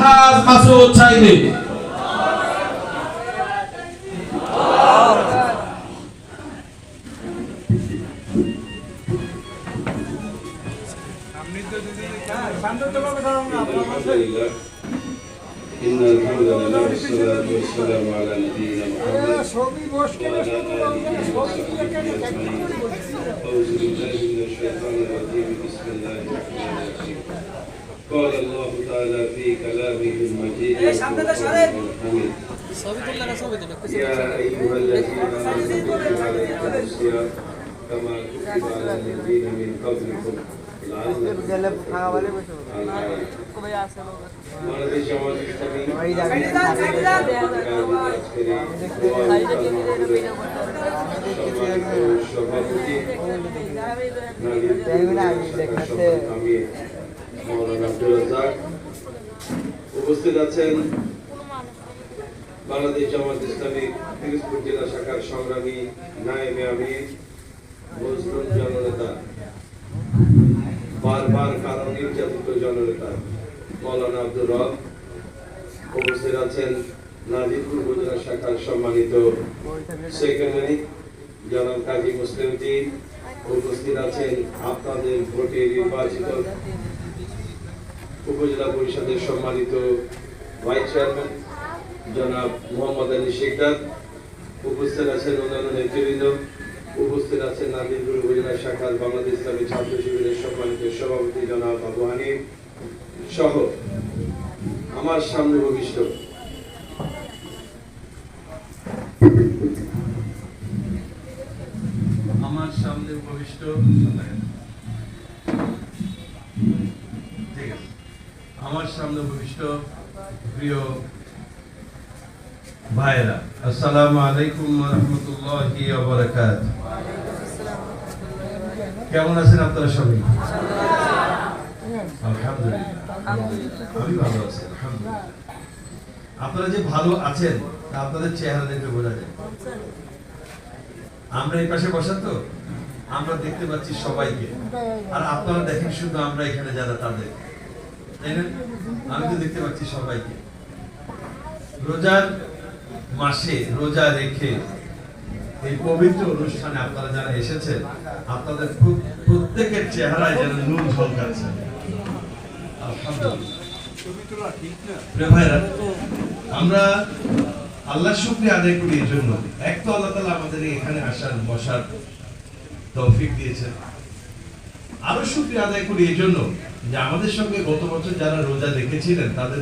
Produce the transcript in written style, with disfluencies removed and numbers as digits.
আলহাজ মাসুদ সাইদি। إن الحمد لله والصلاة والسلام على نبينا محمد وعلى آله وصحبه أجمعين. أعوذ بالله من الشيطان الرجيم. بسم الله الرحمن الرحيم. قال الله تعالى في كلامه المجيد والقرآن الحميد. يا أيها الذين آمنوا كتب عليكم الصيام كما كتب على الذين من قبلكم বাংলাদেশ জামাত ইসলামী সভাপতি মৌলানা আব্দুল রাজ্জাক, উপস্থিত আছেন বাংলাদেশ জামাত ইসলামী পিরোজপুর জেলা শাখার সংগ্রামী নায়েবে আমির মজলুম জননেতা, বারবার কারণ নির্যাতিত জননেতা মৌলানা আব্দুর রব, উপস্থিত আছেন নাজিরপুর উপজেলা শাখার সম্মানিত সেক্রেটারি জনাব কাজী মুসলিম উদ্দিন, উপস্থিত আছেন আপনাদের ভোটে নির্বাচিত উপজেলা পরিষদের সম্মানিত ভাইস চেয়ারম্যান জনাব মোহাম্মদ আলী শেখদার, উপস্থিত আছেন অন্যান্য নেতৃবৃন্দ, উপস্থিত আছেন নাজিরপুর উপজেলা শাখার বাংলাদেশ ইসলামী ছাত্র শিবিরের সম্মানিত সভাপতি জনাব আবু হানিফ সহ আমার সামনে উপবিষ্ট প্রিয় ভাইরা, আসসালামু আলাইকুম ওয়া রাহমাতুল্লাহি ওয়া বারাকাতুহু। কেমন আছেন আপনারা সবাই? আলহামদুলিল্লাহ, আমি ভালো আছি আলহামদুলিল্লাহ। আপনারা যে ভালো আছেন তা আপনাদের চেহারা দেখে বোঝা যায়। আমরা এই পাশে বসা তো আমরা দেখতে পাচ্ছি সবাইকে, আর আপনারা দেখেন শুধু আমরা এখানে যারা তাদের, তাই না? আমি তো দেখতে পাচ্ছি সবাইকে। রোজার মাসে রোজা রেখে এই পবিত্র অনুষ্ঠানে আপনারা যারা এসেছেন, আপনাদের প্রত্যেকের চেহারায় যেন নূর ঝলকাচ্ছে। আমরা আল্লাহ শুকরিয়া আদায় করি এর জন্য। এক তো আল্লাহ তাআলা আমাদের এখানে আসার বসার তৌফিক দিয়েছেন, আরো শুকরিয়া আদায় করি এই জন্য যে আমাদের সঙ্গে গত বছর যারা রোজা রেখেছিলেন তাদের